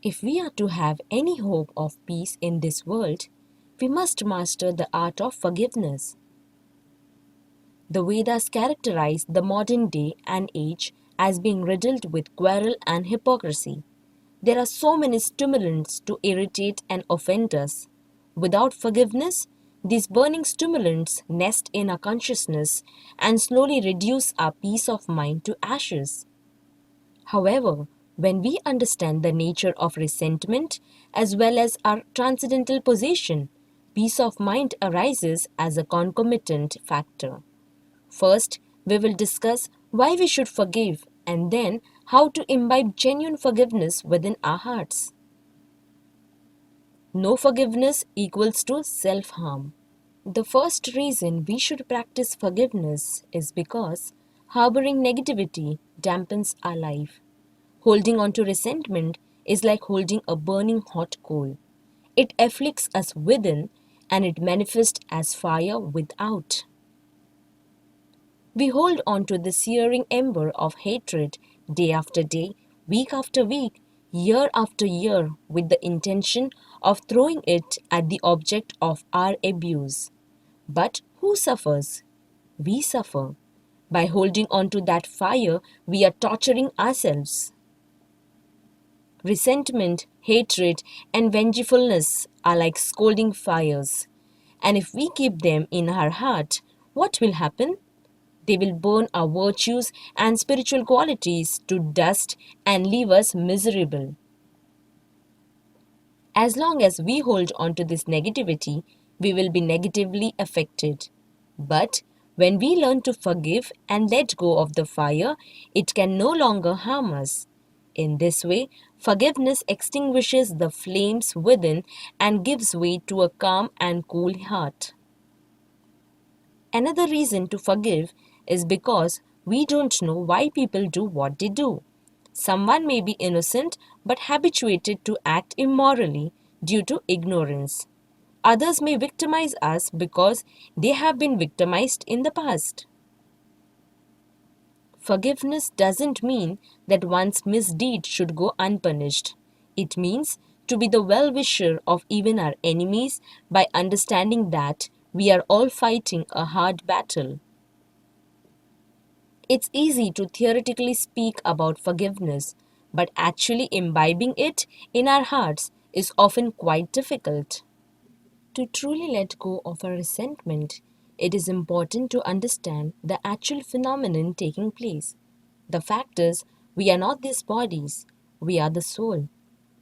If we are to have any hope of peace in this world, we must master the art of forgiveness. The Vedas characterize the modern day and age as being riddled with quarrel and hypocrisy. There are so many stimulants to irritate and offend us. Without forgiveness, these burning stimulants nest in our consciousness and slowly reduce our peace of mind to ashes. However, when we understand the nature of resentment as well as our transcendental position, peace of mind arises as a concomitant factor. First, we will discuss why we should forgive and then how to imbibe genuine forgiveness within our hearts. No forgiveness equals to self harm. The first reason we should practice forgiveness is because harboring negativity dampens our life. Holding on to resentment is like holding a burning hot coal. It afflicts us within and it manifests as fire without. We hold on to the searing ember of hatred day after day, week after week, year after year, with the intention of throwing it at the object of our abuse. But who suffers? We suffer. By holding on to that fire, we are torturing ourselves. Resentment, hatred, and vengefulness are like scolding fires. And if we keep them in our heart, what will happen? They will burn our virtues and spiritual qualities to dust and leave us miserable. As long as we hold on to this negativity, we will be negatively affected. But when we learn to forgive and let go of the fire, it can no longer harm us. In this way, forgiveness extinguishes the flames within and gives way to a calm and cool heart. Another reason to forgive is because we don't know why people do what they do. Someone may be innocent but habituated to act immorally due to ignorance. Others may victimize us because they have been victimized in the past. Forgiveness doesn't mean that one's misdeed should go unpunished. It means to be the well wisher of even our enemies by understanding that we are all fighting a hard battle. It's easy to theoretically speak about forgiveness, but actually imbibing it in our hearts is often quite difficult. To truly let go of our resentment, it is important to understand the actual phenomenon taking place. The fact is, we are not these bodies, we are the soul.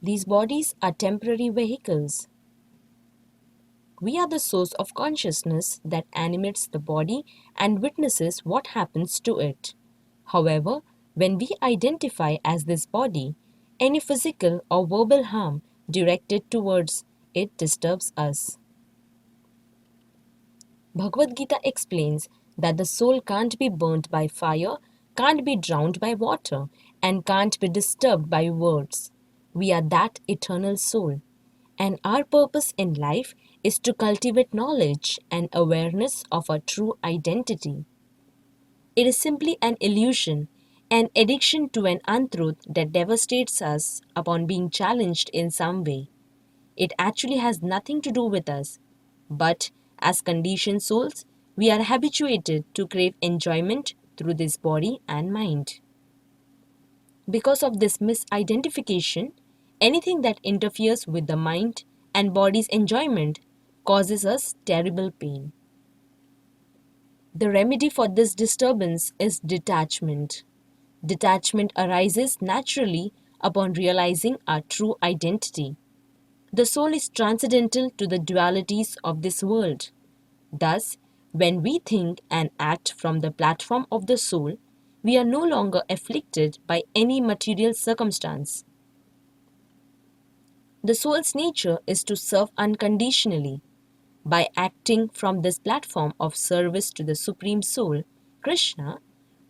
These bodies are temporary vehicles. We are the source of consciousness that animates the body and witnesses what happens to it. However, when we identify as this body, any physical or verbal harm directed towards it disturbs us. Bhagavad Gita explains that the soul can't be burnt by fire, can't be drowned by water, and can't be disturbed by words. We are that eternal soul. And our purpose in life is to cultivate knowledge and awareness of our true identity. It is simply an illusion, an addiction to an untruth that devastates us upon being challenged in some way. It actually has nothing to do with us. But as conditioned souls, we are habituated to crave enjoyment through this body and mind. Because of this misidentification, anything that interferes with the mind and body's enjoyment causes us terrible pain. The remedy for this disturbance is detachment. Detachment arises naturally upon realizing our true identity. The soul is transcendental to the dualities of this world. Thus, when we think and act from the platform of the soul, we are no longer afflicted by any material circumstance. The soul's nature is to serve unconditionally. By acting from this platform of service to the Supreme Soul, Krishna,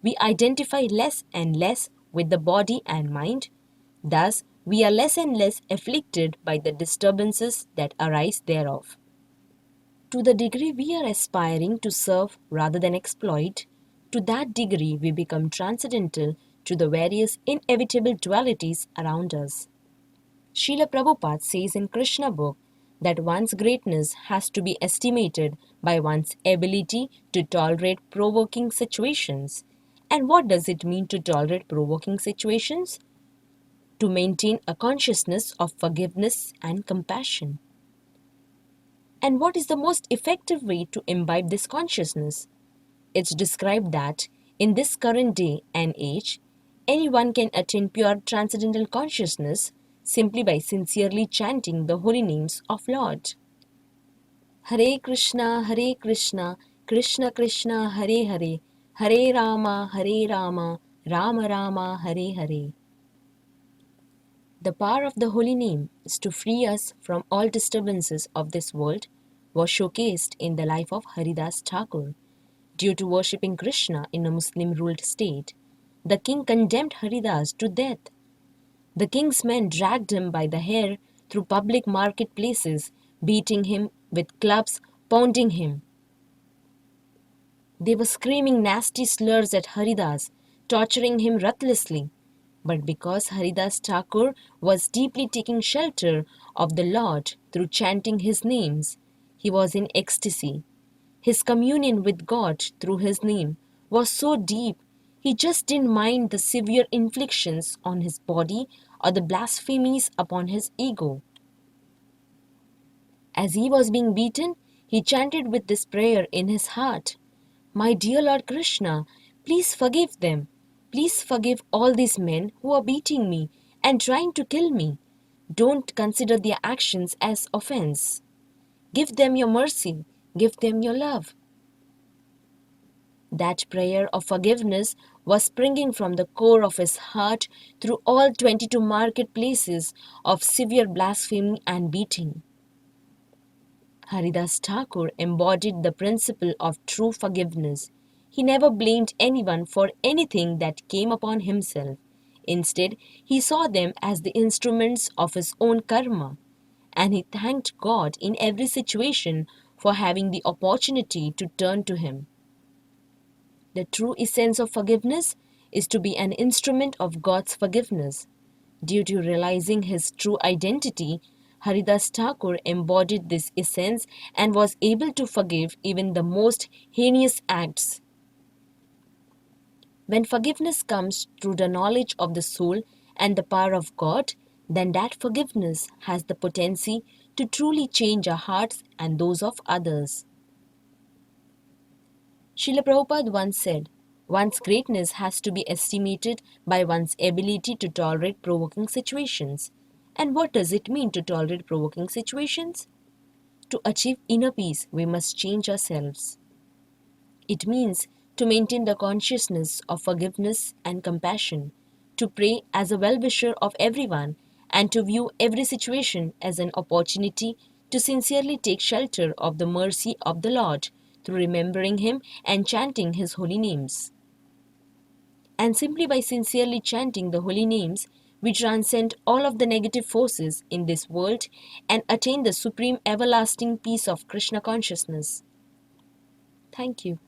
we identify less and less with the body and mind. Thus, we are less and less afflicted by the disturbances that arise thereof. To the degree we are aspiring to serve rather than exploit, to that degree we become transcendental to the various inevitable dualities around us. Srila Prabhupada says in Krishna book that one's greatness has to be estimated by one's ability to tolerate provoking situations. And what does it mean to tolerate provoking situations? To maintain a consciousness of forgiveness and compassion. And what is the most effective way to imbibe this consciousness? It's described that in this current day and age, anyone can attain pure transcendental consciousness simply by sincerely chanting the holy names of Lord. Hare Krishna, Krishna Krishna, Hare, Hare Rama, Rama Rama, Hare Hare. The power of the holy name is to free us from all disturbances of this world was showcased in the life of Haridas Thakur. Due to worshipping Krishna in a Muslim ruled state, the king condemned Haridas to death. The king's men dragged him by the hair through public marketplaces, beating him with clubs, pounding him. They were screaming nasty slurs at Haridas, torturing him ruthlessly. But because Haridas Thakur was deeply taking shelter of the Lord through chanting his names, he was in ecstasy. His communion with God through his name was so deep, he just didn't mind the severe inflictions on his body or the blasphemies upon his ego. As he was being beaten, he chanted with this prayer in his heart: My dear Lord Krishna, please forgive them. Please forgive all these men who are beating me and trying to kill me. Don't consider their actions as offense. Give them your mercy. Give them your love. That prayer of forgiveness was springing from the core of his heart through all 22 marketplaces of severe blasphemy and beating. Haridas Thakur embodied the principle of true forgiveness. He never blamed anyone for anything that came upon himself. Instead, he saw them as the instruments of his own karma, and he thanked God in every situation for having the opportunity to turn to him. The true essence of forgiveness is to be an instrument of God's forgiveness. Due to realizing his true identity, Haridas Thakur embodied this essence and was able to forgive even the most heinous acts. When forgiveness comes through the knowledge of the soul and the power of God, then that forgiveness has the potency to truly change our hearts and those of others. Srila Prabhupada once said, one's greatness has to be estimated by one's ability to tolerate provoking situations. And what does it mean to tolerate provoking situations? To achieve inner peace, we must change ourselves. It means to maintain the consciousness of forgiveness and compassion, to pray as a well-wisher of everyone, and to view every situation as an opportunity to sincerely take shelter of the mercy of the Lord through remembering Him and chanting His holy names. And simply by sincerely chanting the holy names, we transcend all of the negative forces in this world and attain the supreme everlasting peace of Krishna consciousness. Thank you.